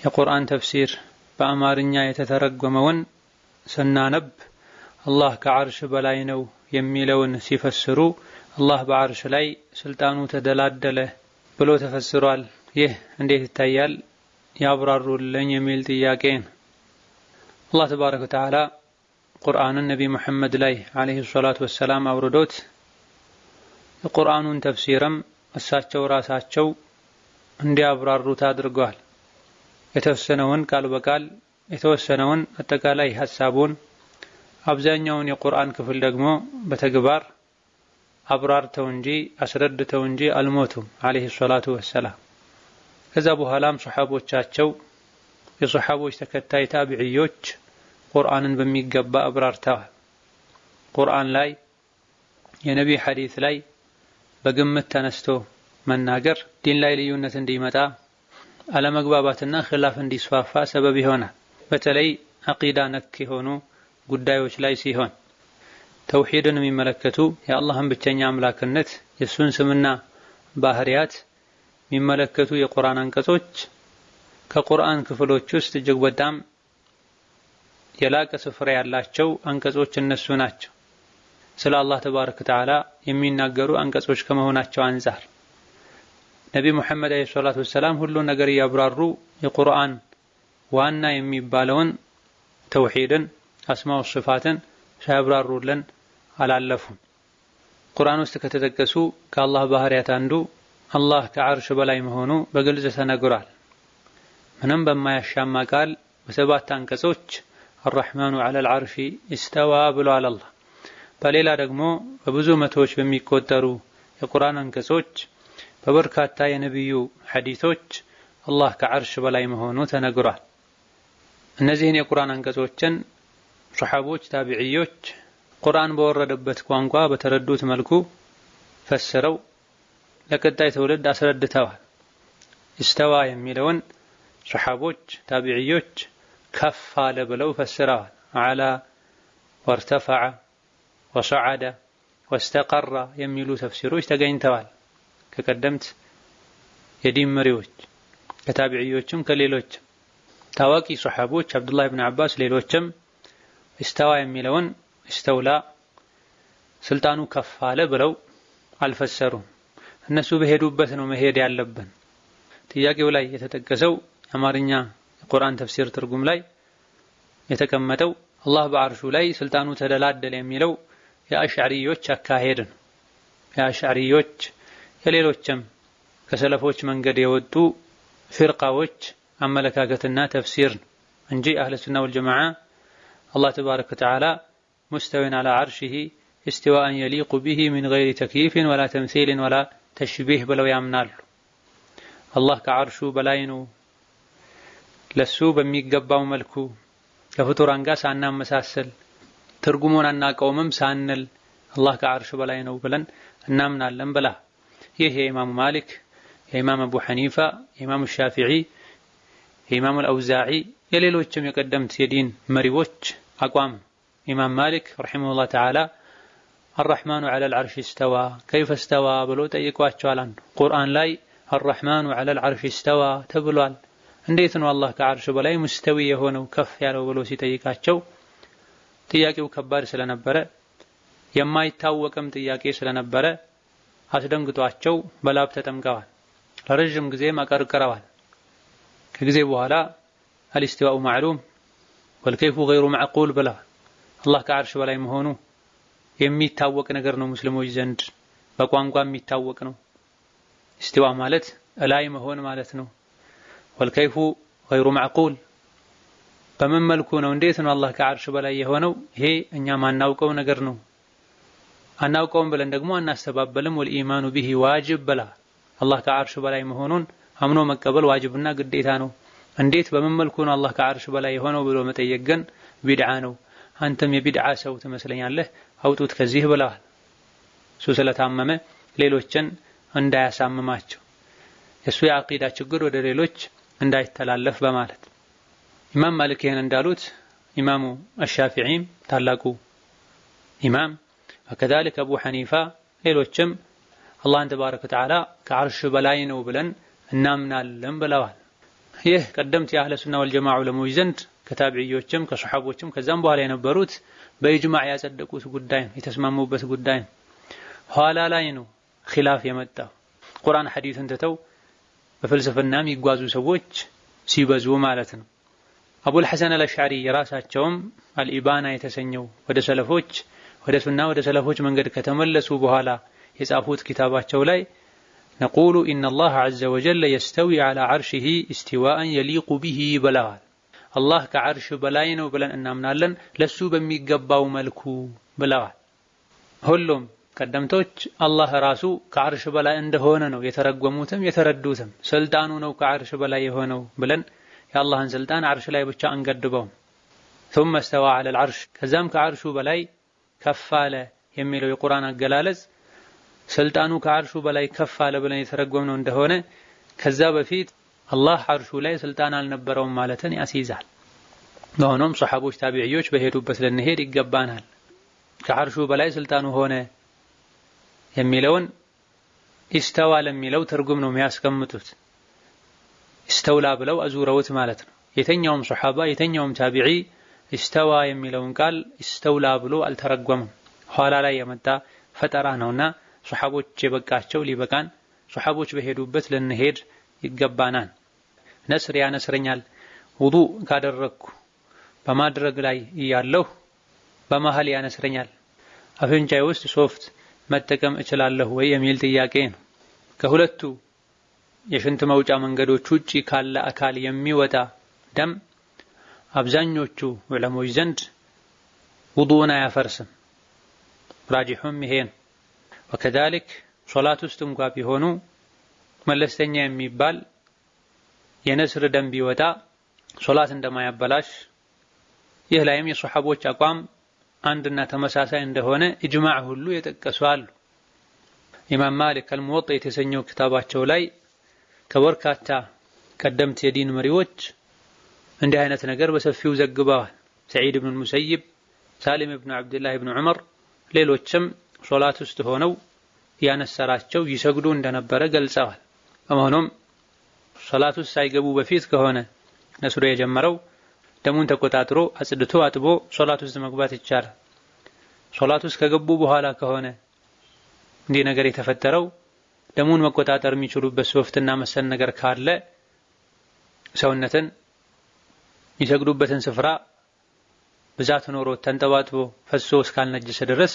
የቁርአን ተፍሲር በአማርኛ የተተረጎመውን ስናነብ አላህ ከዓርሽ በላይ ነው የሚለውን ሲፈስሩ አላህ በዓርሽ ላይ ስልጣኑ ተደላደለ ብሎ ተፈስሯል። ይህ እንዴት ይታያል ያብራሩልኝ የሚል ጥያቄ ነው። አላህ ተባረከ ወተዓላ ቁርአንን ነቢ መሐመድ ላይ አለይሂ ሰላቱ ወሰላም አውርዶት የቁርአኑን ተፍሲርም እሳቸው ራሳቸው እንዲያብራሩት አድርገዋል። የተወሰነውን ቃል በቃል የተወሰነውን አጠቃላይ ሐሳቡን አብዛኛውን የቁርአን ክፍል ደግሞ በተግባር አብራርተው እንጂ አስረድተው እንጂ አልሞቱም አለይሂ ሰላቱ ወሰላም። ከዛ በኋላም ሱሐቦቻቸው የሱሐቦች ተከታይ ታቢዒዎች ቁርአንን በሚገባ አብራርተዋል። ቁርአን ላይ የነቢ ሐዲስ ላይ በግምት ተነስቶ መናገር ዲን ላይ ልዩነት እንዲመጣ አለመግባባትና ኺላፍ እንዲስፋፋ ሰበብ ይሆናል። በተለይ አቂዳ ነክ የሆኑ ጉዳዮች ላይ ሲሆን ተውሂድን የሚመለከቱ የአላህን ብቸኛ አምላክነት የሱን ስምና ባህሪያት የሚመለከቱ የቁርአን አንቀጾች ከቁርአን ክፍሎች ውስጥ እጅግ በጣም የላቀ ስፍራ ያላቸው አንቀጾች እነሱ ናቸው። ስለ አላህ ተባረከ ወተዓላ የሚናገሩ አንቀጾች ከመሆናቸው አንፃር ነቢ ሙሐመድ አለይሂ ሰላቱ ወሰላም ሁሉን ነገር ያብራሩ የቁርአን ዋና የሚባለውን ተውሂድን አስማው ሲፋትን ሳያብራሩልን አላለፉም። ቁርአን ውስጥ ከተጠቀሱ ከአላህ ባህሪያት አንዱ አላህ ከዓርሽ በላይ መሆኑ በግልጽ ተነግሯል። ምንም በማያሻማ ቃል በሰባት አንቀጾች አርረሕማኑ ዐለል ዐርሺ ኢስተዋ ብሏል አላህ። በሌላ ደግሞ በብዙ መቶዎች በሚቆጠሩ የቁርአን አንቀጾች በበርካታ የነብዩ ሐዲሶች አላህ ከዓርሽ በላይ መሆኑ ተነግሯል። እነዚህን የቁርአን አንቀጾችን ሱሐቦች ታቢዒዎች ቁርአን በወረደበት ቋንቋ በተረዱት መልኩ ፈስረው ለቀጣይ ትውልድ አስረድተዋል። ኢስተዋ የሚለውን ሱሐቦች ታቢዒዎች ከፍ አለ ብለው ፈስረዋል። ዐላ ወርተፈዐ ወሰዐደ ወስተቀረ የሚሉ ተፍሲሮች ተገኝተዋል ከቀደምት የዲን መሪዎች ከታቢዒዎችም ከሌሎችም ታዋቂ ሱሐቦች አብዱላህ ኢብኑ አባስ ሌሎችም ኢስተዋ የሚለውን ኢስተውላ ስልጣኑ ከፍ አለ ብለው አልፈሰሩም። እነሱ በሄዱበት ነው መሄድ ያለብን። ጥያቄው ላይ የተጠቀሰው አማርኛ የቁርአን ተፍሲር ትርጉም ላይ የተቀመጠው አላህ በዓርሹ ላይ ስልጣኑ ተደላደለ የሚለው የአሽዓሪዎች አካሄድ ነው። የአሽዓሪዎች የሌሎችም ከሰለፎች መንገድ የወጡ ፍርቃዎች አመለካከትና ተፍሲር እንጂ አህለ ሱና ወልጀማዓ አላህ ተባረከ ወተዓላ ሙስተዊን ዐላ ዐርሺሂ ኢስቲዋአን የሊቁ ቢሂ ሚን ገይሪ ተክይፊን ወላ ተምሲልን ወላ ተሽቢህ ብለው ያምናሉ። አላህ ከዓርሹ በላይ ነው ለሱ በሚገባው መልኩ ከፍጡራን ጋር ሳናመሳሰል ትርጉሙን አናቀውምም ሳንል አላህ ከዓርሽ በላይ ነው ብለን እናምናለን ብላ ይህ የኢማሙ ማሊክ የኢማም አቡ ሐኒፋ የኢማም ሻፊዒ የኢማም አልአውዛዒ የሌሎችም የቀደምት የዲን መሪዎች አቋም። ኢማም ማሊክ ረሒመሁላህ ተዓላ አርረሕማኑ ዐለል ዐርሺ ኢስተዋ ከይፈ ኢስተዋ ብሎ ጠይቋቸዋል። አንዱ ቁርአን ላይ አርረሕማኑ ዐለል ዐርሺ ኢስተዋ ተብሏል፣ እንዴት ነው አላህ ከዓርሽ በላይ ሙስተዊ የሆነው ከፍ ያለው ብሎ ሲጠይቃቸው ጥያቄው ከባድ ስለነበረ የማይታወቅም ጥያቄ ስለነበረ አስደንግጧቸው በላብ ተጠምቀዋል። ለረጅም ጊዜ ማቀርቀረዋል። ከጊዜ በኋላ አልኢስቲዋኡ ማዕሉም ወልከይፉ ገይሩ መዕቁል ብላ አላህ ከዓርሽ በላይ መሆኑ የሚታወቅ ነገር ነው፣ ሙስሊሞች ዘንድ በቋንቋ የሚታወቅ ነው። ኢስቲዋ ማለት እላይ መሆን ማለት ነው። ወልከይፉ ገይሩ መዕቁል በምን መልኩ ነው እንዴት ነው አላህ ከዓርሽ በላይ የሆነው? ይሄ እኛ ማናውቀው ነገር ነው። አናውቀውም ብለን ደግሞ አናስተባበልም። ወልኢማኑ ቢሂ ዋጅብ ብላ አላህ ከዓርሽ በላይ መሆኑን አምኖ መቀበል ዋጅብና ግዴታ ነው። እንዴት በምን መልኩ ነው አላህ ከዓርሽ በላይ የሆነው ብሎ መጠየቅ ግን ቢድዓ ነው። አንተም የቢድዓ ሰው ትመስለኛለህ አውጡት ከዚህ ብለዋል። እሱ ስለታመመ ሌሎችን እንዳያሳምማቸው የሱ የአቂዳ ችግር ወደ ሌሎች እንዳይተላለፍ በማለት ኢማም ማሊክ ይሄን እንዳሉት ኢማሙ አሻፊዒም ታላቁ ኢማም ወከዛሊክ አቡ ሐኒፋ ሌሎችም አላህን ተባረከ ወተዓላ ከዓርሽ በላይ ነው ብለን እናምናለን ብለዋል። ይህ ቀደምት የአህለ ሱና ወልጀማዓ ዑለሞች ዘንድ ከታቢዒዎችም ከሱሐቦችም ከዛም በኋላ የነበሩት በኢጅማዕ ያጸደቁት ጉዳይ ነው፣ የተስማሙበት ጉዳይ ነው። ኋላ ላይ ነው ኺላፍ የመጣው። ቁርአን ሐዲስን ትተው በፍልስፍናም ይጓዙ ሰዎች ሲበዙ ማለት ነው። አቡል ሐሰን አልአሽዓሪ የራሳቸውም አልኢባና የተሰኘው ወደ ሰለፎች ወደ ሱና ወደ ሰለፎች መንገድ ከተመለሱ በኋላ የጻፉት ኪታባቸው ላይ ነቁሉ ኢነላህ ዐዘ ወጀል የስተዊ ዐላ ዐርሺሂ ኢስቲዋአን የሊቁ ቢሂ ብለዋል። አላህ ከዐርሽ በላይ ነው ብለን እናምናለን ለሱ በሚገባው መልኩ ብለዋል። ሁሉም ቀደምቶች አላህ ራሱ ከዐርሽ በላይ እንደሆነ ነው የተረጎሙትም የተረዱትም። ስልጣኑ ነው ከዐርሽ በላይ የሆነው ብለን የአላህን ስልጣን ዐርሽ ላይ ብቻ አንገድበውም። ثم استوى على العرش ከዛም ከዐርሹ በላይ ከፍ አለ የሚለው የቁርአን አገላለጽ ስልጣኑ ከዐርሹ በላይ ከፍ አለ ብለን የተረጎምነው እንደሆነ ከዛ በፊት አላህ ዐርሹ ላይ ስልጣን አልነበረውም ማለትን ያስይዛል። በሆነም ሱሐቦች ታቢዒዎች በሄዱበት ልንሄድ ይገባናል። ከዐርሹ በላይ ስልጣኑ ሆነ የሚለውን ኢስተዋ ለሚለው ትርጉም ነው የሚያስቀምጡት። ኢስተውላ ብለው አዙረውት ማለት ነው። የተኛውም ሱሐባ የተኛውም ታቢዒ ኢስተዋ የሚለውን ቃል ኢስተውላ ብሎ አልተረጎመም። ኋላ ላይ የመጣ ፈጠራ ነውና ሱሐቦች የበቃቸው ሊበቃን ሱሐቦች በሄዱበት ልንሄድ ይገባናል። ነስር ያነስረኛል ውዱእ ካደረግኩ በማድረግ ላይ እያለሁ በመሃል ያነስረኛል አፍንጫዬ ውስጥ ሶፍት መጠቀም እችላለሁ ወይ የሚል ጥያቄ ነው። ከሁለቱ የሽንት መውጫ መንገዶች ውጪ ካለ አካል የሚወጣ ደም አብዛኞቹ ዑለሞች ዘንድ ውዱእን አያፈርስም። ራጂሑም ይሄ ነው። ወከዛሊክ ሶላት ውስጥ እንኳ ቢሆኑ መለስተኛ የሚባል የነስር ደም ቢወጣ ሶላት እንደማያበላሽ ይህ ላይም የሱሐቦች አቋም አንድና ተመሳሳይ እንደሆነ ኢጅማዕ ሁሉ የጠቀሱ አሉ። ኢማም ማሊክ አልሙወጣ የተሰኘው ክታባቸው ላይ ከበርካታ ቀደምት የዲን መሪዎች እንዲህ አይነት ነገር በሰፊው ዘግበዋል። ሰዒድ ኢብኑ ሙሰይብ፣ ሳሊም ኢብኑ አብዱላህ ኢብኑ ዑመር ሌሎችም ሶላት ውስጥ ሆነው ያነሰራቸው ይሰግዱ እንደነበረ ገልጸዋል። በመሆኑም ሶላት ውስጥ ሳይገቡ በፊት ከሆነ ነስሩ የጀመረው ደሙን ተቆጣጥሮ አጽድቶ አጥቦ ሶላት ውስጥ መግባት ይቻላል። ሶላት ውስጥ ከገቡ በኋላ ከሆነ እንዲህ ነገር የተፈጠረው ደሙን መቆጣጠር የሚችሉበት ሶፍትና መሰል ነገር ካለ ሰውነትን ይሰግዱበትን ስፍራ ብዛት ኖሮ ተንጠባጥቦ ፈሶ እስካልነጀሰ ድረስ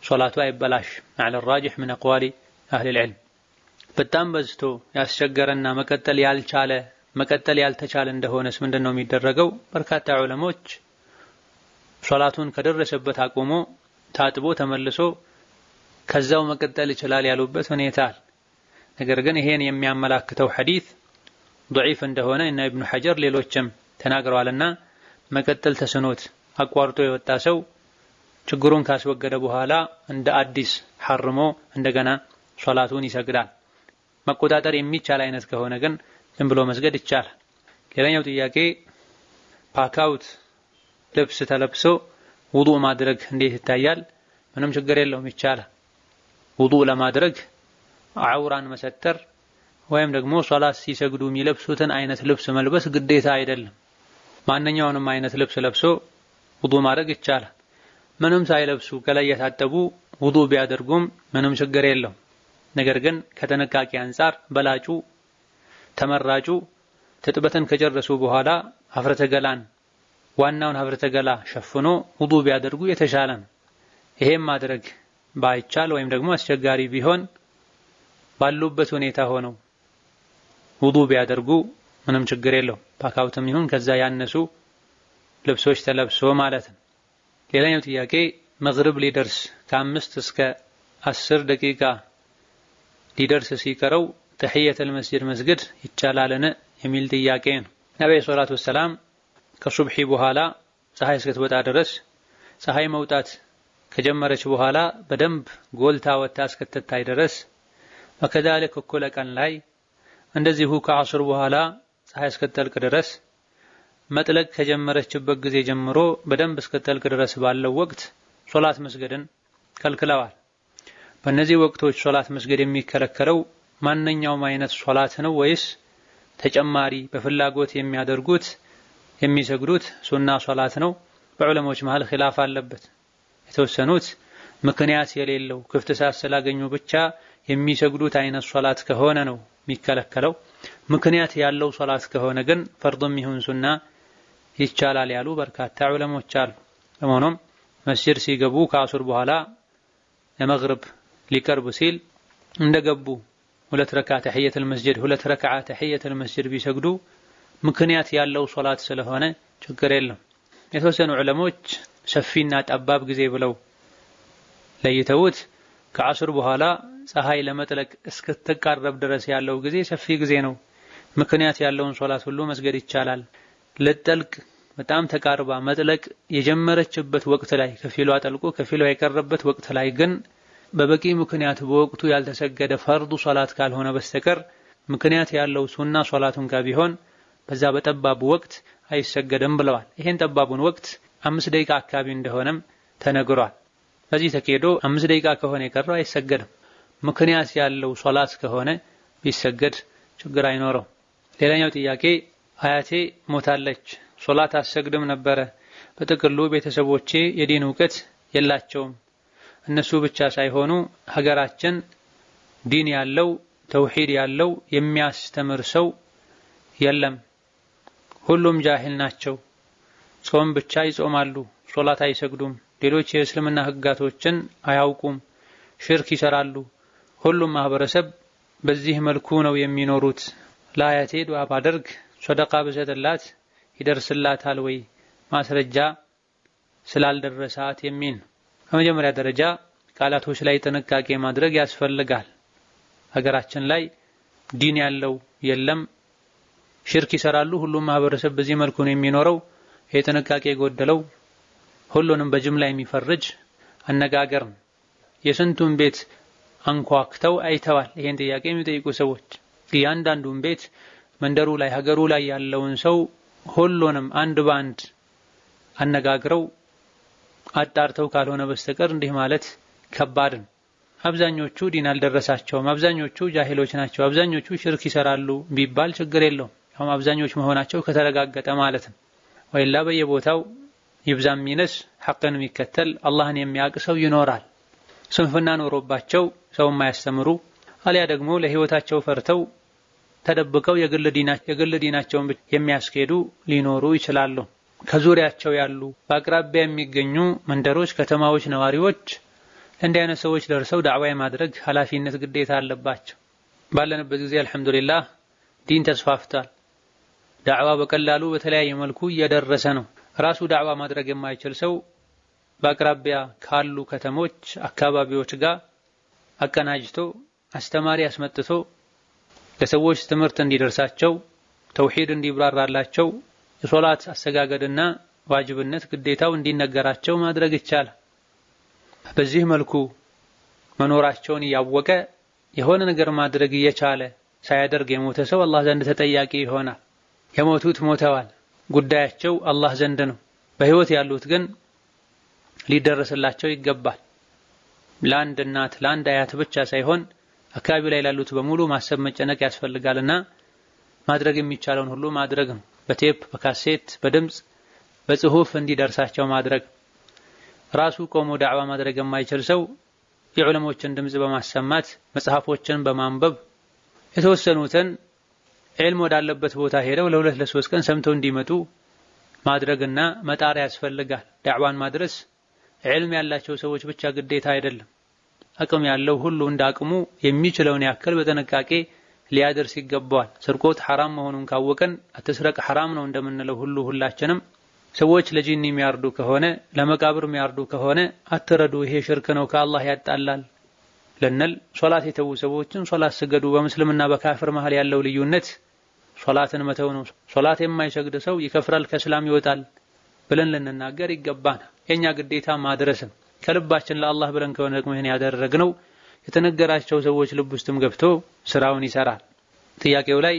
ሶላቱ አይበላሽ على الراجح من اقوال اهل العلم። በጣም በዝቶ ያስቸገረና መቀጠል ያልተቻለ እንደሆነስ ምንድነው የሚደረገው? በርካታ ዑለሞች ሶላቱን ከደረሰበት አቁሞ ታጥቦ ተመልሶ ከዛው መቀጠል ይችላል ያሉበት ሁኔታ። ነገር ግን ይሄን የሚያመላክተው ሐዲስ ضعيف እንደሆነ እና ኢብኑ ሐጀር ሌሎችም ተናግረዋልና መቀጠል ተስኖት አቋርጦ የወጣ ሰው ችግሩን ካስወገደ በኋላ እንደ አዲስ ሐርሞ እንደገና ሶላቱን ይሰግዳል። መቆጣጠር የሚቻል አይነት ከሆነ ግን ዝም ብሎ መስገድ ይቻላል። ሌላኛው ጥያቄ ፓካውት ልብስ ተለብሶ ውዱእ ማድረግ እንዴት ይታያል? ምንም ችግር የለውም ይቻላል። ውዱእ ለማድረግ አውራን መሰተር ወይም ደግሞ ሶላት ሲሰግዱ የሚለብሱትን አይነት ልብስ መልበስ ግዴታ አይደለም። ማንኛውንም አይነት ልብስ ለብሶ ውዱእ ማድረግ ይቻላል። ምንም ሳይለብሱ ከላይ የታጠቡ ውዱእ ቢያደርጉም ምንም ችግር የለውም። ነገር ግን ከተነቃቂ አንፃር በላጩ ተመራጩ ትጥበትን ከጨረሱ በኋላ ሀፍረተ ገላን ዋናውን ሀፍረተ ገላ ሸፍኖ ውዱእ ቢያደርጉ የተሻለ ነው። ይሄም ማድረግ ባይቻል ወይም ደግሞ አስቸጋሪ ቢሆን ባሉበት ሁኔታ ሆነው ውዱእ ቢያደርጉ ምንም ችግር የለውም። ፓካውትም ይሁን ከዛ ያነሱ ልብሶች ተለብሶ ማለት ነው። ሌላኛው ጥያቄ መግሪብ ሊደርስ ከ5 እስከ 10 ደቂቃ ሊደርስ ሲቀረው ተህየተል መስጂድ መስገድ ይቻላልን የሚል ጥያቄ ነው። ነብዩ ሰለላሁ ዐለይሂ ወሰለም ከሱብሂ በኋላ ፀሐይ እስክትወጣ ድረስ ፀሐይ መውጣት ከጀመረች በኋላ በደንብ ጎልታ ወጣ እስክትታይ ድረስ ወከዛልክ እኩለ ቀን ላይ እንደዚሁ ከዐስር በኋላ ፀሐይ እስክትጠልቅ ድረስ መጥለቅ ከጀመረችበት ጊዜ ጀምሮ በደንብ እስክትጠልቅ ድረስ ባለው ወቅት ሶላት መስገድን ከልክለዋል። በእነዚህ ወቅቶች ሶላት መስገድ የሚከለከለው ማንኛውም አይነት ሶላት ነው ወይስ ተጨማሪ በፍላጎት የሚያደርጉት የሚሰግዱት ሱና ሶላት ነው። በዑለሞች መሃል ኺላፍ አለበት። የተወሰኑት ምክንያት የሌለው ክፍት ሰዓት ስላገኙ ብቻ የሚሰግዱት አይነት ሶላት ከሆነ ነው የሚከለከለው። ምክንያት ያለው ሶላት ከሆነ ግን ፈርድም ይሁን ሱና ይቻላል ያሉ በርካታ ዑለሞች አሉ። ለመሆኑም መስጂድ ሲገቡ ከአሱር በኋላ ለመግሪብ ሊቀርብ ሲል እንደገቡ 2 ረክዓ ተህየቱል መስጂድ 2 ረክዓ ተህየቱል መስጂድ ቢሰግዱ ምክንያት ያለው ሶላት ስለሆነ ችግር የለም። የተወሰኑ ዑለሞች ሰፊና ጠባብ ጊዜ ብለው ለይተውት ከአሱር በኋላ ፀሐይ ለመጥለቅ እስክትቃረብ ድረስ ያለው ጊዜ ሰፊ ጊዜ ነው። ምክንያት ያለውን ሶላት ሁሉ መስገድ ይቻላል። ለጠልቅ በጣም ተቃርባ መጥለቅ የጀመረችበት ወቅት ላይ ከፊሏ ጠልቆ ከፊሏ የቀረበት ወቅት ላይ ግን በበቂ ምክንያት በወቅቱ ያልተሰገደ ፈርዱ ሶላት ካልሆነ በስተቀር ምክንያት ያለው ሱና ሶላቱን ቢሆን በዛ በጠባቡ ወቅት አይሰገድም ብለዋል። ይሄን ጠባቡን ወቅት 5 ደቂቃ አካባቢ እንደሆነም ተነግሯል። በዚህ ተከዶ 5 ደቂቃ ከሆነ የቀረው አይሰገድም። ምክንያት ያለው ሶላት ከሆነ ቢሰገድ ችግር አይኖረው። ሌላኛው ጥያቄ አያቴ ሞታለች፣ ሶላት አሰግድም ነበረ። በጥቅሉ ቤተሰቦቼ የዲን ዕውቀት የላቸውም። እነሱ ብቻ ሳይሆኑ ሀገራችን ዲን ያለው ተውሂድ ያለው የሚያስተምር ሰው የለም። ሁሉም ጃሂል ናቸው። ጾም ብቻ ይጾማሉ፣ ሶላት አይሰግዱም። ሌሎች የእስልምና ህጋቶችን አያውቁም፣ ሽርክ ይሰራሉ። ሁሉም ማህበረሰብ በዚህ መልኩ ነው የሚኖሩት። ለአያቴ ዱዓ ባደርግ ሰደቃ ብሰጥላት ይደርስላታል ወይ? ማስረጃ ስላልደረሳት የሚል። በመጀመሪያ ደረጃ ቃላቶች ላይ ጥንቃቄ ማድረግ ያስፈልጋል። ሀገራችን ላይ ዲን ያለው የለም፣ ሽርክ ይሰራሉ። ሁሉም ማህበረሰብ በዚህ መልኩ ነው የሚኖረው። የጥንቃቄ ጎደለው ሁሉንም በጅምላ የሚፈርጅ አነጋገር ነው። የስንቱን ቤት አንኳክተው አይተዋል። ይሄን ጥያቄ የሚጠይቁ ሰዎች እያንዳንዱን ቤት መንደሩ ላይ ሀገሩ ላይ ያለውን ሰው ሁሉንም አንድ ባንድ አነጋግረው አጣርተው ካልሆነ በስተቀር እንዲህ ማለት ከባድ ነው። አብዛኞቹ ዲን አልደረሳቸውም፣ አብዛኞቹ ጃሂሎች ናቸው፣ አብዛኞቹ ሽርክ ይሰራሉ ቢባል ችግር የለውም። ያው አብዛኞቹ መሆናቸው ከተረጋገጠ ማለት ነው። ወይላ በየቦታው ይብዛም ይነስ ሐቅን የሚከተል አላህን የሚያውቅ ሰው ይኖራል። ስንፍና ኖሮባቸው ሰው የማያስተምሩ አሊያ ደግሞ ለህይወታቸው ፈርተው ተደብቀው የግል ዲናቸውን የሚያስኬዱ ሊኖሩ ይችላሉ። ከዙሪያቸው ያሉ በአቅራቢያ የሚገኙ መንደሮች፣ ከተማዎች ነዋሪዎች እንዲህ አይነት ሰዎች ደርሰው ዳዕዋ የማድረግ ኃላፊነት ግዴታ አለባቸው። ባለንበት ጊዜ አልሐምዱሊላህ ዲን ተስፋፍቷል። ዳዕዋ በቀላሉ በተለያየ መልኩ እየደረሰ ነው። ራሱ ዳዕዋ ማድረግ የማይችል ሰው በአቅራቢያ ካሉ ከተሞች አካባቢዎች ጋር አቀናጅቶ አስተማሪ አስመጥቶ ለሰዎች ትምህርት እንዲደርሳቸው ተውሂድ እንዲብራራላቸው የሶላት አሰጋገድና ዋጅብነት ግዴታው እንዲነገራቸው ማድረግ ይቻላል። በዚህ መልኩ መኖራቸውን እያወቀ የሆነ ነገር ማድረግ እየቻለ ሳያደርግ የሞተ ሰው አላህ ዘንድ ተጠያቂ ይሆናል። የሞቱት ሞተዋል፣ ጉዳያቸው አላህ ዘንድ ነው። በህይወት ያሉት ግን ሊደረስላቸው ይገባል። ለአንድ እናት ለአንድ አያት ብቻ ሳይሆን አካባቢ ላይ ላሉት በሙሉ ማሰብ መጨነቅ ያስፈልጋልና ማድረግ የሚቻለውን ሁሉ ማድረግ ነው። በቴፕ በካሴት በድምጽ በጽሁፍ እንዲደርሳቸው ማድረግ። ራሱ ቆሞ ዳዕዋ ማድረግ የማይችል ሰው የዑለሞችን ድምጽ በማሰማት መጽሐፎችን በማንበብ የተወሰኑትን ዒልም ወዳለበት ቦታ ሄደው ለሁለት ለሶስት ቀን ሰምተው እንዲመጡ ማድረግና መጣር ያስፈልጋል። ዳዕዋን ማድረስ ዒልም ያላቸው ሰዎች ብቻ ግዴታ አይደለም። አቅም ያለው ሁሉ እንዳቅሙ የሚችለውን ያክል በጥንቃቄ ሊያደርስ ይገባዋል። ስርቆት ሐራም መሆኑን ካወቀን አትስረቅ ሐራም ነው እንደምንለው ሁሉ ሁላችንም ሰዎች ለጂኒ የሚያርዱ ከሆነ ለመቃብር የሚያርዱ ከሆነ አትረዱ፣ ይሄ ሽርክ ነው፣ ከአላህ ያጣላል ለነል ሶላት የተው ሰዎችን ሶላት ስገዱ። በሙስሊምና በካፍር መሃል ያለው ልዩነት ሶላትን መተው ነው። ሶላት የማይሰግድ ሰው ይከፍራል፣ ከእስላም ይወጣል ብለን ልንናገር ይገባና የኛ ግዴታ ማድረስም ከልባችን ለአላህ ብለን ከሆነ ደግሞ ይሄን ያደረግነው የተነገራቸው ሰዎች ልብ ውስጥም ገብቶ ስራውን ይሰራል። ጥያቄው ላይ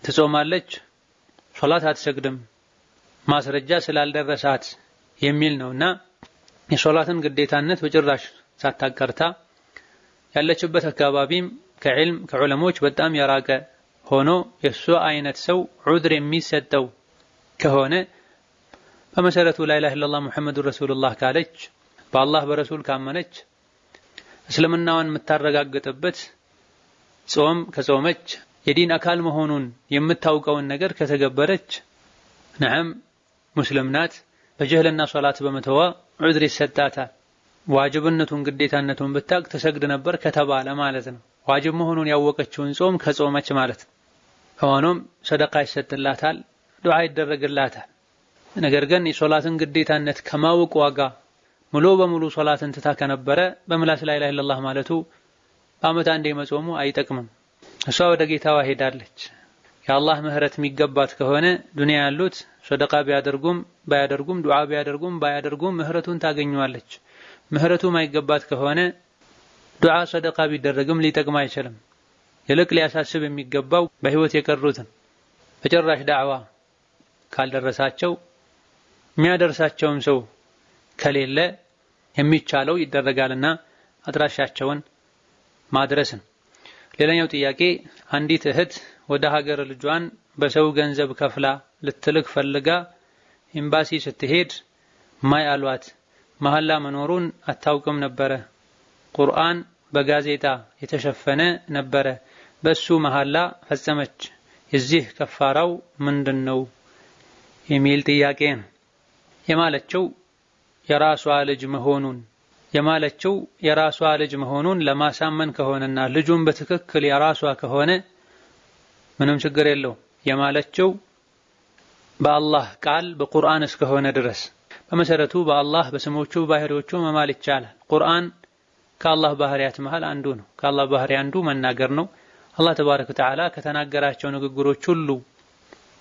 ትጾማለች፣ ሶላት አትሰግድም ማስረጃ ስላልደረሳት የሚል ነውና የሶላትን ግዴታነት በጭራሽ ሳታቀርታ ያለችበት አካባቢም ከዕልም ከዑለሞች በጣም የራቀ ሆኖ የሱ አይነት ሰው ዑድር የሚሰጠው ከሆነ በመሰረቱ ላ ኢላሃ ኢላላህ ሙሐመዱር ረሱሉላህ ካለች በአላህ በረሱል ካመነች እስልምናዋን የምታረጋግጥበት ጾም ከጾመች የዲን አካል መሆኑን የምታውቀውን ነገር ከተገበረች ነዓም ሙስሊም ናት። በጀህልና ሶላት በመተዋ ዑድር ይሰጣታል። ዋጅብነቱን ግዴታነቱን ብታቅ ተሰግድ ነበር ከተባለ ማለት ነው። ዋጅብ መሆኑን ያወቀችውን ጾም ከጾመች ማለት ነው። ሆኖም ሰደቃ ይሰጥላታል፣ ዱዓ ይደረግላታል። ነገር ግን የሶላትን ግዴታነት ከማወቅ ዋጋ ሙሉ በሙሉ ሶላትን ትታ ከነበረ በምላስ ላ ኢላሃ ኢላላህ ማለቱ በአመት አንዴ መጾሙ አይጠቅምም። እሷ ወደ ጌታዋ ሄዳለች። የአላህ ምህረት የሚገባት ከሆነ ዱንያ ያሉት ሰደቃ ቢያደርጉም ባያደርጉም ዱዓ ቢያደርጉም ባያደርጉም ምህረቱን ታገኘዋለች። ምህረቱ ማይገባት ከሆነ ዱዓ ሰደቃ ቢደረግም ሊጠቅም አይችልም። ይልቅ ሊያሳስብ የሚገባው በህይወት የቀሩትን በጭራሽ ዳዕዋ ካልደረሳቸው የሚያደርሳቸውም ሰው ከሌለ የሚቻለው ይደረጋልና አድራሻቸውን ማድረስን። ሌላኛው ጥያቄ አንዲት እህት ወደ ሀገር ልጇን በሰው ገንዘብ ከፍላ ልትልክ ፈልጋ ኤምባሲ ስትሄድ ማይ አሏት መሐላ መኖሩን አታውቅም ነበረ። ቁርአን በጋዜጣ የተሸፈነ ነበረ። በሱ መሐላ ፈጸመች። የዚህ ከፋራው ምንድነው የሚል ጥያቄ ነው። የማለችው የራሷ ልጅ መሆኑን ለማሳመን ከሆነና ልጁን በትክክል የራሷ ከሆነ ምንም ችግር የለው። የማለችው በአላህ ቃል በቁርአን እስከሆነ ድረስ በመሰረቱ በአላህ በስሞቹ ባህሪዎቹ መማል ይቻላል። ቁርአን ከአላህ ባህሪያት መሃል አንዱ ነው። ከአላህ ባህሪ አንዱ መናገር ነው። አላህ ተባረከ ወተዓላ ከተናገራቸው ንግግሮች ሁሉ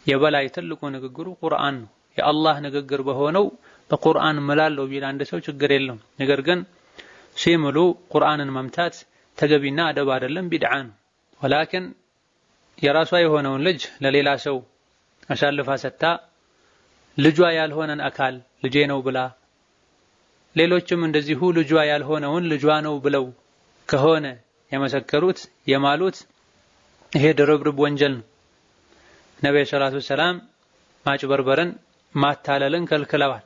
የበላይ ትልቁ ንግግሩ ቁርአን ነው። የአላህ ንግግር በሆነው በቁርአን መላለው ቢል አንድ ሰው ችግር የለም። ነገር ግን ሲምሉ ቁርአንን መምታት ተገቢና አደብ አይደለም፣ ቢድዓ ነው። ወላኪን የራሷ የሆነውን ልጅ ለሌላ ሰው አሳልፋ ሰጣ ልጇ ያልሆነን አካል ልጄ ነው ብላ ሌሎችም እንደዚሁ ልጇ ያልሆነውን ልጇ ነው ብለው ከሆነ የመሰከሩት የማሉት ይሄ ድርብርብ ወንጀል ነው። ነብዩ ሰለላሁ ዐለይሂ ወሰለም ማጭበርበርን ማታለልን ከልክለዋል።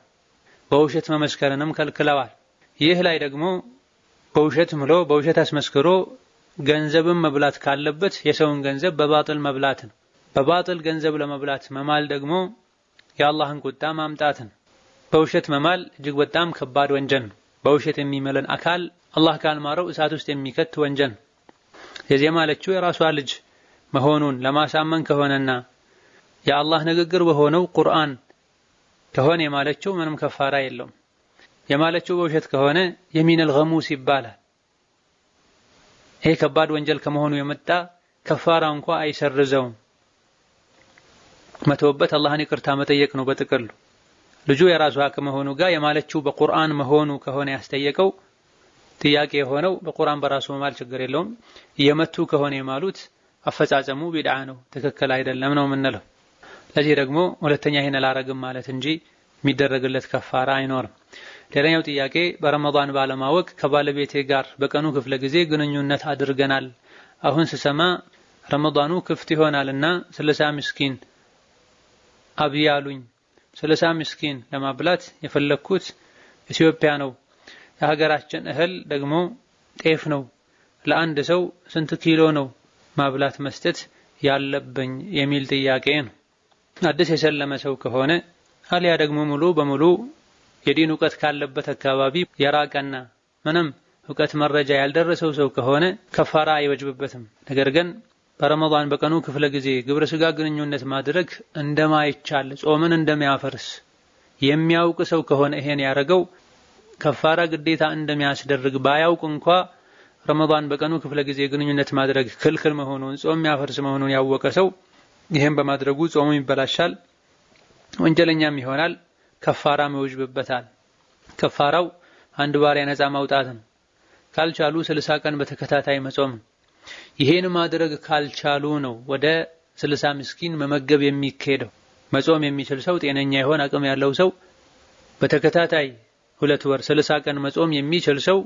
በውሸት መመስከርንም ከልክለዋል። ይህ ላይ ደግሞ በውሸት ምሎ በውሸት አስመስክሮ ገንዘብን መብላት ካለበት የሰውን ገንዘብ በባጥል መብላት ነው። በባጥል ገንዘብ ለመብላት መማል ደግሞ የአላህን ቁጣ ማምጣት ነው። በውሸት መማል እጅግ በጣም ከባድ ወንጀል ነው። በውሸት የሚመለን አካል አላህ ካልማረው እሳት ውስጥ የሚከት ወንጀል ነው። የዚህ ማለችው የራሷ ልጅ መሆኑን ለማሳመን ከሆነና የአላህ ንግግር በሆነው ቁርአን ከሆነ የማለችው ምንም ከፋራ የለውም። የማለችው በውሸት ከሆነ የሚነል ገሙስ ይባላል። ይሄ ከባድ ወንጀል ከመሆኑ የመጣ ከፋራ እንኳን አይሰርዘውም። መተውበት አላህን ይቅርታ መጠየቅ ነው በጥቅሉ። ልጁ የራሷ ከመሆኑ ጋር የማለችው በቁርአን መሆኑ ከሆነ ያስጠየቀው ጥያቄ የሆነው በቁርአን በራሱ መማል ችግር የለውም። የመቱ ከሆነ የማሉት አፈጻጸሙ ቢድዓ ነው፣ ትክክል አይደለም ነው የምንለው። ለዚህ ደግሞ ሁለተኛ ይሄን አላረግም ማለት እንጂ የሚደረግለት ከፋራ አይኖርም። ሌላኛው ጥያቄ በረመዳን ባለማወቅ ከባለቤቴ ጋር በቀኑ ክፍለ ጊዜ ግንኙነት አድርገናል። አሁን ስሰማ ረመዳኑ ክፍት ይሆናልና 30 ምስኪን አብያሉኝ። 30 ምስኪን ለማብላት የፈለኩት ኢትዮጵያ ነው። የሀገራችን እህል ደግሞ ጤፍ ነው። ለአንድ ሰው ስንት ኪሎ ነው ማብላት መስጠት ያለብኝ የሚል ጥያቄ ነው። አዲስ የሰለመ ሰው ከሆነ አልያ ደግሞ ሙሉ በሙሉ የዲን ዕውቀት ካለበት አካባቢ የራቀና ምንም ዕውቀት መረጃ ያልደረሰው ሰው ከሆነ ከፋራ አይወጅብበትም። ነገር ግን በረመዳን በቀኑ ክፍለ ጊዜ ግብረ ስጋ ግንኙነት ማድረግ እንደማይቻል ጾምን እንደሚያፈርስ የሚያውቅ ሰው ከሆነ ይሄን ያረገው ከፋራ ግዴታ እንደሚያስደርግ ባያውቅ እንኳ ረመዳን በቀኑ ክፍለ ጊዜ ግንኙነት ማድረግ ክልክል መሆኑን ጾም የሚያፈርስ መሆኑን ያወቀ ሰው ይሄን በማድረጉ ጾሙ ይበላሻል፣ ወንጀለኛም ይሆናል፣ ከፋራም ይወጅብበታል። ከፋራው አንድ ባሪያ ነፃ ማውጣት ነው። ካልቻሉ 60 ቀን በተከታታይ መጾም። ይሄን ማድረግ ካልቻሉ ነው ወደ 60 ምስኪን መመገብ የሚካሄደው። መጾም የሚችል ሰው ጤነኛ ይሆን አቅም ያለው ሰው በተከታታይ 2 ወር 60 ቀን መጾም የሚችል ሰው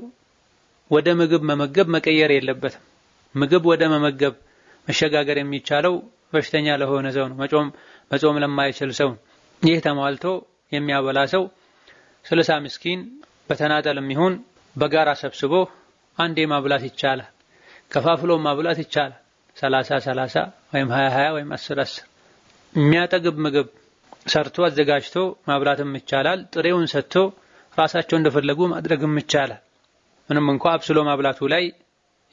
ወደ ምግብ መመገብ መቀየር የለበትም። ምግብ ወደ መመገብ መሸጋገር የሚቻለው በሽተኛ ለሆነ ሰው ነው፣ መጾም ለማይችል ሰው። ይህ ተሟልቶ የሚያበላ ሰው 30 ምስኪን በተናጠልም ይሁን በጋራ ሰብስቦ አንዴ ማብላት ይቻላል። ከፋፍሎ ማብላት ይቻላል። 30 ወይም 20 ወይም 10 የሚያጠግብ ምግብ ሰርቶ አዘጋጅቶ ማብላትም ይቻላል። ጥሬውን ሰጥቶ ራሳቸው እንደፈለጉ ማድረግም ይቻላል። ምንም እንኳን አብስሎ ማብላቱ ላይ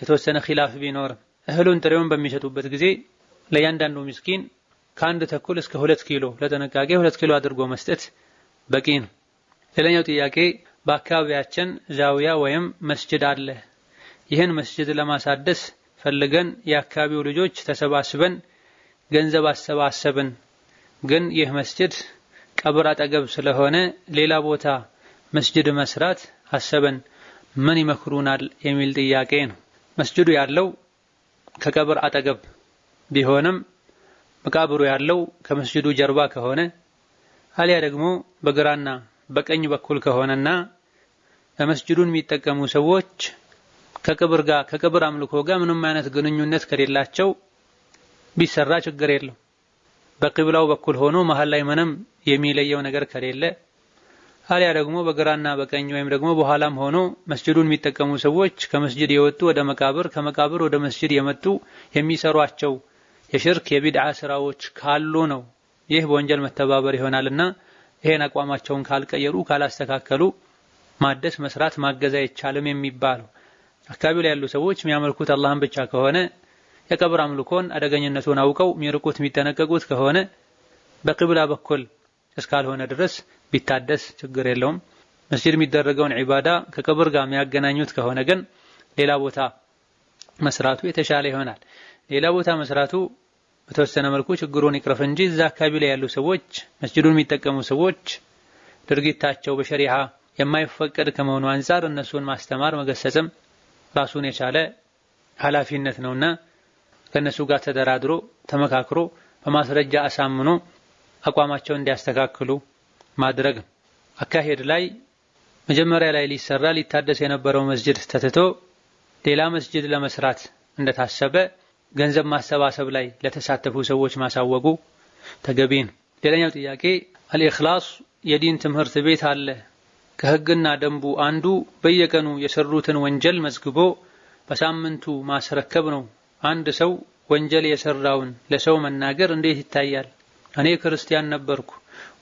የተወሰነ ኺላፍ ቢኖርም እህሉን ጥሬውን በሚሸጡበት ጊዜ ለእያንዳንዱ ምስኪን ከ1 ተኩል እስከ 2 ኪሎ ለጥንቃቄ 2 ኪሎ አድርጎ መስጠት በቂ ነው። ሌላኛው ጥያቄ በአካባቢያችን ዛውያ ወይም መስጂድ አለ። ይህን መስጂድ ለማሳደስ ፈልገን የአካባቢው ልጆች ተሰባስበን ገንዘብ አሰባሰብን። ግን ይህ መስጂድ ቀብር አጠገብ ስለሆነ ሌላ ቦታ መስጂድ መስራት አሰበን፣ ምን ይመክሩናል የሚል ጥያቄ ነው። መስጂዱ ያለው ከቀብር አጠገብ ቢሆንም መቃብሩ ያለው ከመስጂዱ ጀርባ ከሆነ አሊያ ደግሞ በግራና በቀኝ በኩል ከሆነና መስጂዱን የሚጠቀሙ ሰዎች ከቀብር አምልኮ ጋር ምንም አይነት ግንኙነት ከሌላቸው ቢሰራ ችግር የለው። በቂብላው በኩል ሆኖ መሃል ላይ ምንም የሚለየው ነገር ከሌለ አሊያ ደግሞ በግራና በቀኝ ወይም ደግሞ በኋላም ሆኖ መስጂዱን የሚጠቀሙ ሰዎች ከመስጂድ የወጡ ወደ መቃብር ከመቃብር ወደ መስጂድ የመጡ የሚሰሯቸው የሽርክ የቢድዓ ስራዎች ካሉ ነው ይህ በወንጀል መተባበር ይሆናልና ይሄን አቋማቸውን ካልቀየሩ ካላስተካከሉ ማደስ መስራት ማገዝ አይቻልም የሚባለው። አካባቢ ላይ ያሉ ሰዎች የሚያመልኩት አላህን ብቻ ከሆነ የቀብር አምልኮን አደገኝነቱን አውቀው የሚርቁት የሚጠነቀቁት ከሆነ በቂብላ በኩል እስካልሆነ ድረስ ቢታደስ ችግር የለውም። መስጂድ የሚደረገውን ዒባዳ ከቀብር ጋር የሚያገናኙት ከሆነ ግን ሌላ ቦታ መስራቱ የተሻለ ይሆናል። ሌላ ቦታ መስራቱ በተወሰነ መልኩ ችግሩን ይቅረፍ እንጂ እዛ አካባቢ ላይ ያሉ ሰዎች መስጂዱን የሚጠቀሙ ሰዎች ድርጊታቸው በሸሪዓ የማይፈቀድ ከመሆኑ አንፃር እነሱን ማስተማር መገሰጽም ራሱን የቻለ ኃላፊነት ነውና ከነሱ ጋር ተደራድሮ ተመካክሮ በማስረጃ አሳምኖ አቋማቸውን እንዲያስተካክሉ ማድረግ። አካሄድ ላይ መጀመሪያ ላይ ሊሰራ ሊታደስ የነበረው መስጂድ ተትቶ ሌላ መስጂድ ለመስራት እንደታሰበ ገንዘብ ማሰባሰብ ላይ ለተሳተፉ ሰዎች ማሳወቁ ተገቢ ነው። ሌላኛው ጥያቄ አልኢኽላስ የዲን ትምህርት ቤት አለ። ከህግና ደንቡ አንዱ በየቀኑ የሰሩትን ወንጀል መዝግቦ በሳምንቱ ማስረከብ ነው። አንድ ሰው ወንጀል የሰራውን ለሰው መናገር እንዴት ይታያል? እኔ ክርስቲያን ነበርኩ፣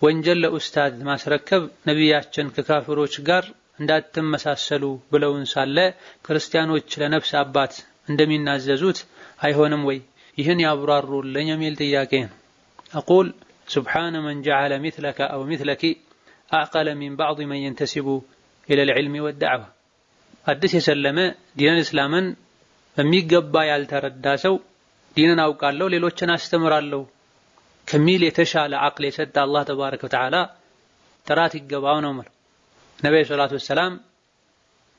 ወንጀል ለኡስታዝ ማስረከብ ነቢያችን ከካፍሮች ጋር እንዳትመሳሰሉ ብለውን ሳለ ክርስቲያኖች ለነፍስ አባት እንደሚናዘዙት አይሆንም ወይ? ይህን ያብራሩልኝ የሚል ጥያቄ ነው። أقول سبحان من جعل مثلك أو مثلك أعقل من بعض من ينتسب إلى العلم والدعوة. አዲስ የሰለመ ዲን እስላምን በሚገባ ያልተረዳ ሰው ዲንን አውቃለሁ ሌሎችን አስተምራለሁ ከሚል የተሻለ አቅል የሰጠ አላህ ተባረከ ወተዓላ ጥራት ይገባው ነው ማለት። ነብዩ ሰለላሁ ዐለይሂ ወሰለም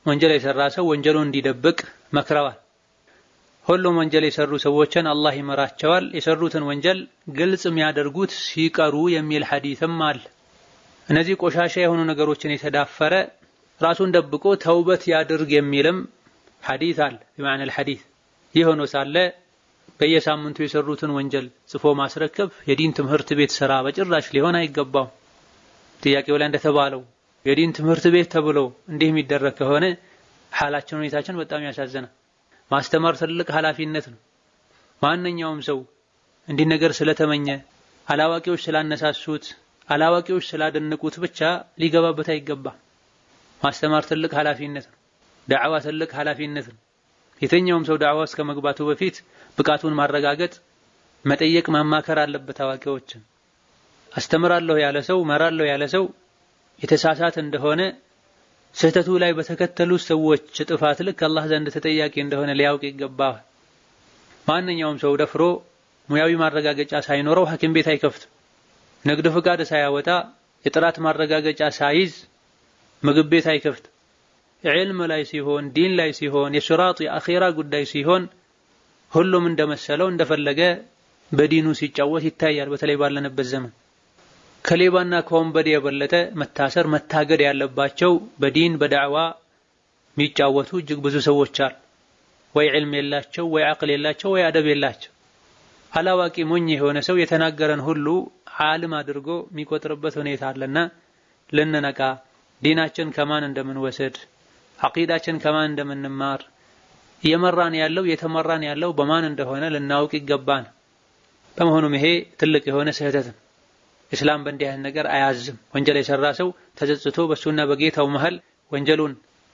ወንጀል የሰራ ሰው ወንጀሉን እንዲደብቅ መክረዋል። ሁሉም ወንጀል የሰሩ ሰዎችን አላህ ይመራቸዋል፣ የሰሩትን ወንጀል ግልጽ የሚያደርጉት ሲቀሩ የሚል ሐዲስም አለ። እነዚህ ቆሻሻ የሆኑ ነገሮችን የተዳፈረ ራሱን ደብቆ ተውበት ያድርግ የሚልም ሐዲስ አለ። በማዕና الحديث ይህ ሆኖ ሳለ በየሳምንቱ የሰሩትን ወንጀል ጽፎ ማስረከብ የዲን ትምህርት ቤት ስራ በጭራሽ ሊሆን አይገባው። ጥያቄው ላይ እንደተባለው የዲን ትምህርት ቤት ተብሎ እንዲህ የሚደረግ ከሆነ ሐላችን ሁኔታችን በጣም ያሳዝናል። ማስተማር ትልቅ ኃላፊነት ነው። ማንኛውም ሰው እንዲህ ነገር ስለተመኘ አላዋቂዎች ስላነሳሱት አላዋቂዎች ስላደነቁት ብቻ ሊገባበት አይገባም። ማስተማር ትልቅ ኃላፊነት ነው። ዳዕዋ ትልቅ ኃላፊነት ነው። የትኛውም ሰው ዳዕዋ እስከ መግባቱ በፊት ብቃቱን ማረጋገጥ መጠየቅ ማማከር አለበት አዋቂዎችን። አስተምራለሁ ያለ ሰው መራለሁ ያለ ሰው የተሳሳተ እንደሆነ ስህተቱ ላይ በተከተሉ ሰዎች ጥፋት ልክ አላህ ዘንድ ተጠያቂ እንደሆነ ሊያውቅ ይገባል። ማንኛውም ሰው ደፍሮ ሙያዊ ማረጋገጫ ሳይኖረው ሐኪም ቤት አይከፍትም። ንግድ ፍቃድ ሳያወጣ የጥራት ማረጋገጫ ሳይዝ ምግብ ቤት አይከፍትም። ዒልም ላይ ሲሆን ዲን ላይ ሲሆን የሽራጥ የአኺራ ጉዳይ ሲሆን ሁሉም እንደመሰለው እንደፈለገ በዲኑ ሲጫወት ይታያል። በተለይ ባለንበት ዘመን ከሌባና ከወንበዴ የበለጠ መታሰር መታገድ ያለባቸው በዲን በዳዕዋ የሚጫወቱ እጅግ ብዙ ሰዎች አሉ። ወይ ዒልም የላቸው ወይ አቅል የላቸው ወይ አደብ የላቸው። አላዋቂ ሞኝ የሆነ ሰው የተናገረን ሁሉ ዓለም አድርጎ የሚቆጥርበት ሁኔታ አለና ልንነቃ ዲናችን ከማን እንደምንወስድ አቂዳችን ከማን እንደምንማር የመራን ያለው የተመራን ያለው በማን እንደሆነ ልናውቅ ይገባን። በመሆኑም ይሄ ትልቅ የሆነ ስህተት ነው። እስላም በእንዲህ አይነት ነገር አያዝም። ወንጀል የሰራ ሰው ተጸጽቶ በሱና በጌታው መሃል ወንጀሉን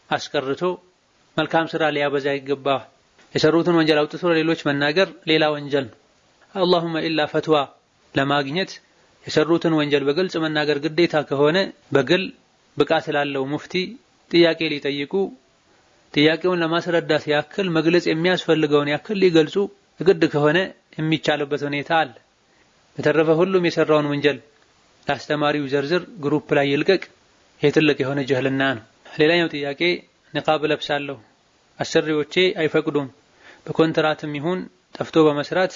አስቀርቶ መልካም ስራ ሊያበዛ ይገባል። የሰሩትን ወንጀል አውጥቶ ለሌሎች መናገር ሌላ ወንጀል ነው። አላሁመ ኢላ ፈትዋ ለማግኘት የሰሩትን ወንጀል በግልጽ መናገር ግዴታ ከሆነ በግል ብቃት ላለው ሙፍቲ ጥያቄ ሊጠይቁ ጥያቄውን ለማስረዳት ያክል መግለጽ የሚያስፈልገውን ያክል ሊገልጹ ግድ ከሆነ የሚቻልበት ሁኔታ አለ። በተረፈ ሁሉም የሰራውን ወንጀል ለአስተማሪው ዘርዝር ግሩፕ ላይ ይልቀቅ። ይሄ ትልቅ የሆነ ጀህልና ነው። ሌላኛው ጥያቄ ንቃብ ለብሳለሁ፣ አሰሪዎቼ አይፈቅዱም። በኮንትራትም ይሁን ጠፍቶ በመስራት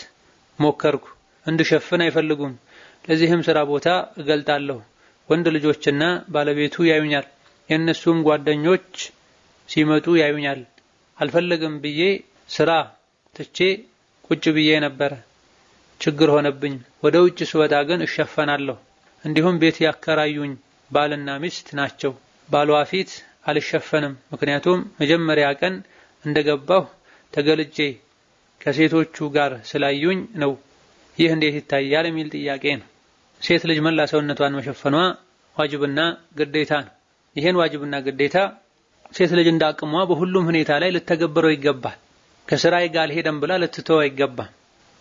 ሞከርኩ፣ እንድሸፍን አይፈልጉም። ለዚህም ስራ ቦታ እገልጣለሁ። ወንድ ልጆችና ባለቤቱ ያዩኛል፣ የእነሱም ጓደኞች ሲመጡ ያዩኛል። አልፈልግም ብዬ ስራ ትቼ ቁጭ ብዬ ነበረ። ችግር ሆነብኝ። ወደ ውጭ ስወጣ ግን እሸፈናለሁ። እንዲሁም ቤት ያከራዩኝ ባልና ሚስት ናቸው። ባሏ ፊት አልሸፈንም፣ ምክንያቱም መጀመሪያ ቀን እንደገባሁ ተገልጬ ከሴቶቹ ጋር ስላዩኝ ነው። ይህ እንዴት ይታያል የሚል ጥያቄ ነው። ሴት ልጅ መላ ሰውነቷን መሸፈኗ ዋጅብና ግዴታ ነው። ይሄን ዋጅብና ግዴታ ሴት ልጅ እንዳቅሟ በሁሉም ሁኔታ ላይ ልተገብረው ይገባል። ከስራዬ ጋር አልሄደም ብላ ልትተው አይገባም።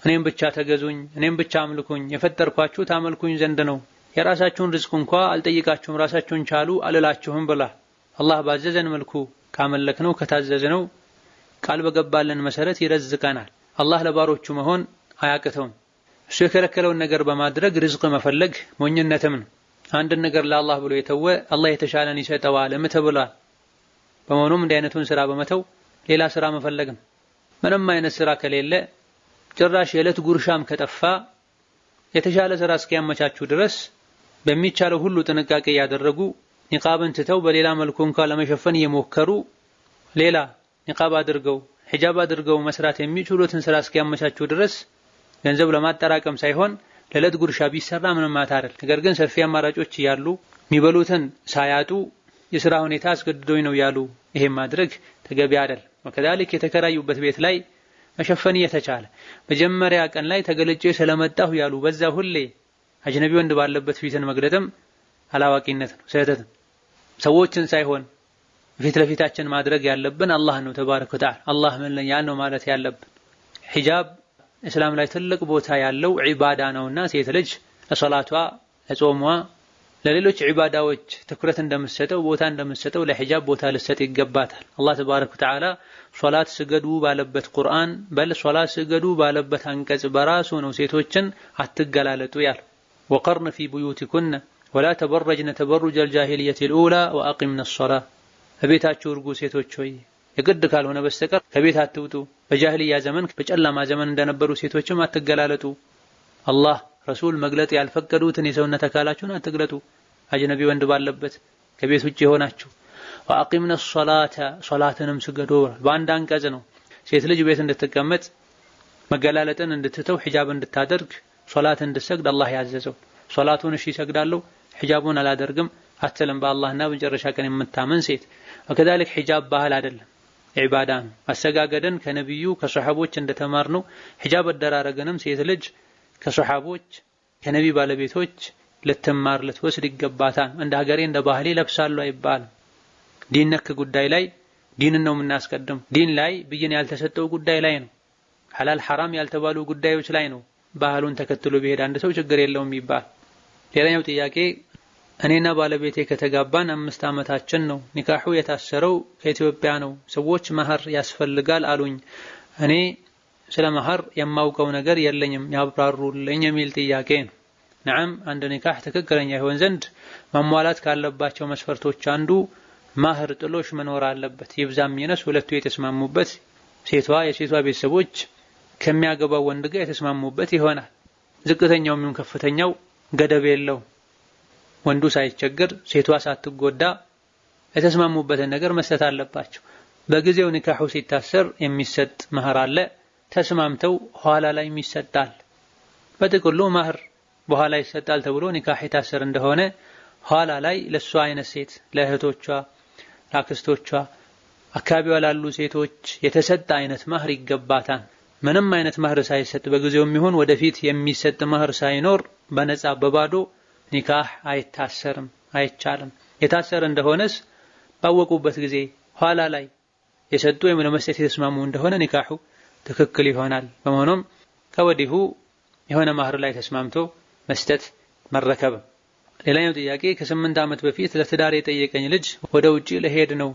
እኔም ብቻ ተገዙኝ፣ እኔም ብቻ አምልኩኝ፣ የፈጠርኳችሁ ታመልኩኝ ዘንድ ነው፣ የራሳችሁን ርዝቅ እንኳ አልጠይቃችሁም ራሳችሁን ቻሉ አልላችሁም ብላ አላህ ባዘዘን መልኩ ካመለክነው ከታዘዝነው ቃል በገባልን መሰረት ይረዝቀናል። አላህ ለባሮቹ መሆን አያቅተውም። እሱ የከለከለውን ነገር በማድረግ ርዝቅ መፈለግ ሞኝነትም ነው። አንድን ነገር ለአላህ ብሎ የተወ አላህ የተሻለን ይሰጠዋል ተብሏል። በመሆኑም እንዲህ አይነቱን ስራ በመተው ሌላ ስራ መፈለግ ነው። ምንም አይነት ስራ ከሌለ ጭራሽ የዕለት ጉርሻም ከጠፋ የተሻለ ስራ እስኪያመቻቹ ድረስ በሚቻለው ሁሉ ጥንቃቄ ያደረጉ ኒቃብን ትተው በሌላ መልኩ እንኳን ለመሸፈን እየሞከሩ ሌላ ኒቃብ አድርገው ሒጃብ አድርገው መስራት የሚችሉትን ስራ እስኪያመቻቹ ድረስ ገንዘብ ለማጠራቀም ሳይሆን ለዕለት ጉርሻ ቢሰራ ምንም አታረል። ነገር ግን ሰፊ አማራጮች ያሉ የሚበሉትን ሳያጡ የሥራ ሁኔታ አስገድዶኝ ነው ያሉ ይሄን ማድረግ ተገቢ አይደል። ወከዛልክ የተከራዩበት ቤት ላይ መሸፈን እየተቻለ መጀመሪያ ቀን ላይ ተገልጬ ስለመጣሁ ያሉ በዛ ሁሌ አጅነቢ ወንድ ባለበት ፊትን መግለጥም አላዋቂነት ነው፣ ስህተት ነው። ሰዎችን ሳይሆን ፊት ለፊታችን ማድረግ ያለብን አላህ ነው ተባረከ ወተዓላ። አላህ ምን ለኛል ነው ማለት ያለብን። ሒጃብ እስላም ላይ ትልቅ ቦታ ያለው ዒባዳ ነውና ሴት ልጅ ለሶላቷ፣ ለጾሟ፣ ለሌሎች ዒባዳዎች ትኩረት እንደምትሰጠው ቦታ እንደምትሰጠው ለሒጃብ ቦታ ልትሰጥ ይገባታል። አላህ ተባረከ ወተዓላ ሶላት ስገዱ ባለበት ቁርአን በል ሶላት ስገዱ ባለበት አንቀጽ በራሱ ነው ሴቶችን አትገላለጡ ያለው። ወቀርነ ፊ ቡዩቲኩነ ወላ ተበረጅነ ተበሩጀ አልጃሂልየቲ አልኡላ ወአቂምነ ሶላህ። በቤታችሁ እርጉ ሴቶች ሆይ የግድ ካልሆነ በስተቀር ከቤት አትውጡ፣ በጃሂልያ ዘመን በጨለማ ዘመን እንደነበሩ ሴቶችም አትገላለጡ። አላህ ረሱል መግለጥ ያልፈቀዱትን የሰውነት አካላችሁን አትግለጡ፣ አጅነቢ ወንድ ባለበት ከቤት ውጪ ሆናችሁ። ወአቂምነ ሶላተ ሶላትንም ስገዱ። በአንድ አንቀጽ ነው ሴት ልጅ ቤት እንድትቀመጥ መገላለጥን እንድትተው ሒጃብ እንድታደርግ ሶላት እንድትሰግድ አላህ ያዘዘው። ሶላቱን እሺ ይሰግዳለሁ ሒጃቡን አላደርግም አትልም። በአላህና በመጨረሻ ቀን የምታመን ሴት ወከዛልክ ሒጃብ ባህል አይደለም ዒባዳ ነው። አሰጋገደን ከነብዩ ከሱሐቦች እንደተማርነው ሒጃብ አደራረግንም ሴት ልጅ ከሱሐቦች ከነቢ ባለቤቶች ልትማር ልትወስድ ይገባታል። እንደ ሀገሬ እንደ ባህሌ ለብሳለሁ አይባልም። ዲን ነክ ጉዳይ ላይ ዲንን ነው የምናስቀድም። ዲን ላይ ብይን ያልተሰጠው ጉዳይ ላይ ነው፣ ሐላል ሐራም ያልተባሉ ጉዳዮች ላይ ነው ባህሉን ተከትሎ ቢሄድ አንድ ሰው ችግር የለውም ይባል። ሌላኛው ጥያቄ እኔና ባለቤቴ ከተጋባን 5 ዓመታችን ነው። ኒካሑ የታሰረው ከኢትዮጵያ ነው። ሰዎች መህር ያስፈልጋል አሉኝ። እኔ ስለ መህር የማውቀው ነገር የለኝም ያብራሩልኝ የሚል ጥያቄ ነው። ነዓም አንድ ኒካህ ትክክለኛ ይሆን ዘንድ ማሟላት ካለባቸው መስፈርቶች አንዱ መህር ጥሎሽ መኖር አለበት። ይብዛም ይነስ ሁለቱ የተስማሙበት፣ ሴቷ የሴቷ ቤተሰቦች ከሚያገባው ወንድ ጋር የተስማሙበት ይሆናል። ዝቅተኛው ምን ከፍተኛው ገደብ የለው። ወንዱ ሳይቸገር ሴቷ ሳትጎዳ የተስማሙበትን ነገር መስጠት አለባቸው። በጊዜው ኒካሑ ሲታሰር የሚሰጥ መህር አለ፣ ተስማምተው ኋላ ላይ ይሰጣል። በጥቅሉ ማህር በኋላ ይሰጣል ተብሎ ኒካህ የታሰረ እንደሆነ ኋላ ላይ ለሷ አይነት ሴት ለእህቶቿ ለአክስቶቿ አካባቢዋ ላሉ ሴቶች የተሰጠ አይነት ማህር ይገባታል። ምንም አይነት ማህር ሳይሰጥ በጊዜው የሚሆን ወደፊት የሚሰጥ ማህር ሳይኖር በነፃ በባዶ ኒካህ አይታሰርም፣ አይቻልም። የታሰረ እንደሆነስ ባወቁበት ጊዜ ኋላ ላይ የሰጡ ወይም ለመስጠት የተስማሙ እንደሆነ ኒካሁ ትክክል ይሆናል። በመሆኑም ከወዲሁ የሆነ ማህር ላይ ተስማምቶ መስጠት መረከብ። ሌላኛው ጥያቄ ከ8 ዓመት በፊት ለትዳር የጠየቀኝ ልጅ ወደ ውጪ ለሄድ ነው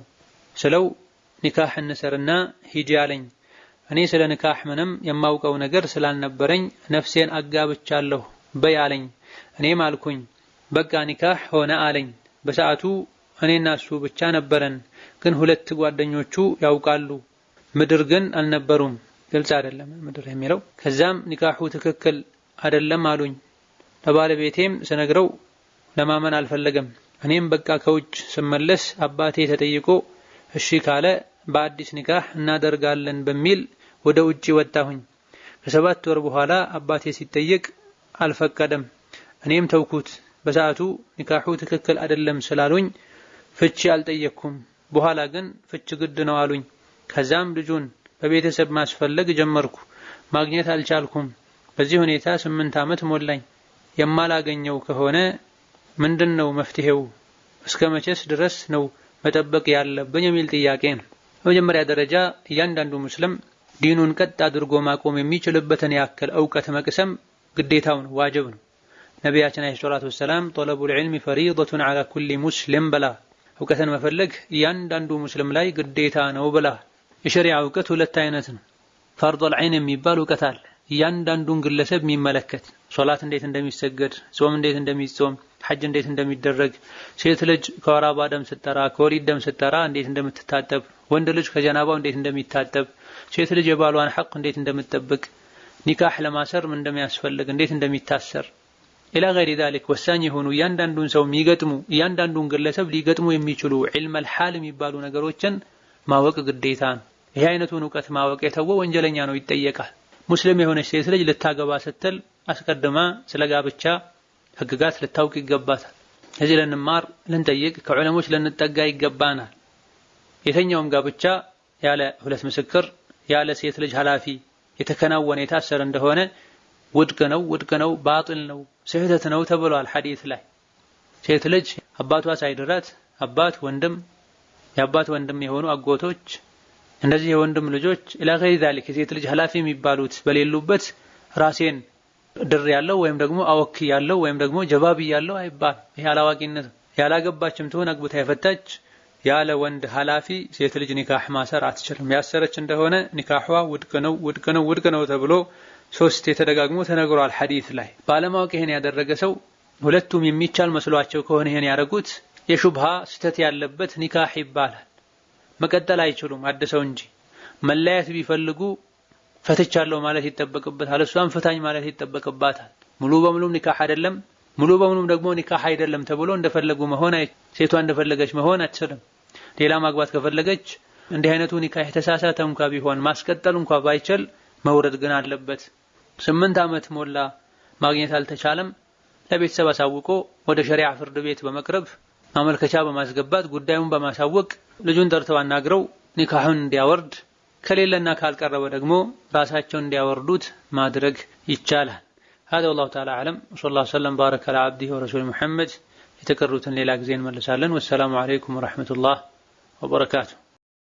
ስለው ኒካህ እንሰርና ሂጂ አለኝ። እኔ ስለ ኒካህ ምንም የማውቀው ነገር ስላልነበረኝ ነፍሴን አጋብቻለሁ በያለኝ። እኔም አልኩኝ በቃ ኒካህ ሆነ አለኝ። በሰዓቱ እኔና እሱ ብቻ ነበረን፣ ግን 2 ጓደኞቹ ያውቃሉ፣ ምድር ግን አልነበሩም። ግልጽ አይደለም ምድር የሚለው። ከዛም ኒካሁ ትክክል አይደለም አሉኝ። ለባለቤቴም ስነግረው ለማመን አልፈለገም። እኔም በቃ ከውጭ ስመለስ አባቴ ተጠይቆ እሺ ካለ በአዲስ ኒካህ እናደርጋለን በሚል ወደ ውጪ ወጣሁኝ። ከ7 ወር በኋላ አባቴ ሲጠይቅ አልፈቀደም። እኔም ተውኩት። በሰዓቱ ኒካሁ ትክክል አይደለም ስላሉኝ ፍቺ አልጠየቅኩም። በኋላ ግን ፍቺ ግድ ነው አሉኝ። ከዛም ልጁን በቤተሰብ ማስፈለግ ጀመርኩ። ማግኘት አልቻልኩም። በዚህ ሁኔታ 8 ዓመት ሞላኝ። የማላገኘው ከሆነ ምንድነው መፍትሄው? እስከ መቼስ ድረስ ነው መጠበቅ ያለብኝ የሚል ጥያቄ ነው። በመጀመሪያ ደረጃ እያንዳንዱ ሙስሊም ዲኑን ቀጥ አድርጎ ማቆም የሚችልበትን ያክል ዕውቀት መቅሰም ግዴታው ነው፣ ዋጅብ ነው። ነቢያችን አለይሂ ሰላቱ ወሰላም ጠለቡል ዒልሚ ፈሪደቱን ዐላ ኩሊ ሙስሊም ብላ ዕውቀትን መፈለግ እያንዳንዱ ሙስሊም ላይ ግዴታ ነው ብላ። የሸሪዓ ዕውቀት 2 አይነት ነው። ፈርዱል ዐይን የሚባል ዕውቀት አለ፣ እያንዳንዱን ግለሰብ የሚመለከት ሶላት እንዴት እንደሚሰገድ፣ ጾም እንዴት እንደሚጾም፣ ሐጅ እንዴት እንደሚደረግ፣ ሴት ልጅ ከወር አበባ ደም ስትጠራ ከወሊድ ደም ስትጠራ እንዴት እንደምትታጠብ፣ ወንድ ልጅ ከጀናባው እንዴት እንደሚታጠብ፣ ሴት ልጅ የባሏን ሐቅ እንዴት እንደምትጠብቅ፣ ኒካህ ለማሰር ምን እንደሚያስፈልግ፣ እንዴት እንደሚታሰር ኢላ ገይሪ ዛሊክ ወሳኝ የሆኑ እያንዳንዱን ሰው የሚገጥሙ እያንዳንዱን ግለሰብ ሊገጥሙ የሚችሉ ዒልመል ሐል የሚባሉ ነገሮችን ማወቅ ግዴታ ነው። ይሄ አይነቱን ዕውቀት ማወቅ የተወው ወንጀለኛ ነው፣ ይጠየቃል። ሙስሊም የሆነች ሴት ልጅ ልታገባ ስትል አስቀድማ ስለ ጋብቻ ህግጋት ልታውቅ ይገባታል። እዚህ ልንማር ልንጠይቅ ከዑለሞች ልንጠጋ ይገባናል። የተኛውም ጋብቻ ያለ 2 ምስክር ያለ ሴት ልጅ ኃላፊ የተከናወነ የታሰረ እንደሆነ ውድቅ ነው፣ ባጢል ነው፣ ስህተት ነው ተብሏል ሐዲስ ላይ። ሴት ልጅ አባቷ ሳይድራት አባት ወንድም የአባት ወንድም የሆኑ አጎቶች እንደዚህ የወንድም ልጆች ኢላ ገይሪ ዛሊክ የሴት ልጅ ኃላፊ የሚባሉት በሌሉበት ራሴን ድር ያለው ወይም ደግሞ አወክ ያለው ወይም ደግሞ ጀባቢ ያለው አይባል። ይሄ አላዋቂነት። ያላገባችም ትሆን አግብታ የፈታች ያለ ወንድ ኃላፊ ሴት ልጅ ኒካህ ማሰር አትችልም። ያሰረች እንደሆነ ኒካህዋ ውድቅ ነው ተብሎ 3 የተደጋግሞ ተነግሯል ሐዲስ ላይ። ባለማወቅ ይሄን ያደረገ ሰው ሁለቱም የሚቻል መስሏቸው ከሆነ ይሄን ያደረጉት የሹብሃ ስተት ያለበት ኒካህ ይባላል። መቀጠል አይችሉም አድሰው እንጂ። መለያየት ቢፈልጉ ፈትቻለሁ ማለት ይተበቅበታል፣ እሷም ፈታኝ ማለት ይተበቅባታል። ሙሉ በሙሉ ኒካህ አይደለም፣ ሙሉ በሙሉ ደግሞ ኒካህ አይደለም ተብሎ እንደፈለጉ መሆን ሴቷ እንደፈለገች መሆን አትችልም። ሌላ ማግባት ከፈለገች እንዲህ አይነቱ ኒካህ የተሳሳተ እንኳን ቢሆን ማስቀጠል እንኳን ባይችል መውረድ ግን አለበት። 8 ዓመት ሞላ ማግኘት አልተቻለም። ለቤተሰብ አሳውቆ ወደ ሸሪዓ ፍርድ ቤት በመቅረብ ማመልከቻ በማስገባት ጉዳዩን በማሳወቅ ልጁን ጠርተው አናግረው ኒካሁን እንዲያወርድ ከሌለና ካልቀረበ ደግሞ ራሳቸው እንዲያወርዱት ማድረግ ይቻላል። هذا والله تعالى أعلم وصلى الله وسلم بارك على عبده ورسوله محمد. የተቀሩትን ሌላ ጊዜ እንመልሳለን። ወሰላሙ አለይኩም ወራህመቱላህ ወበረካቱ።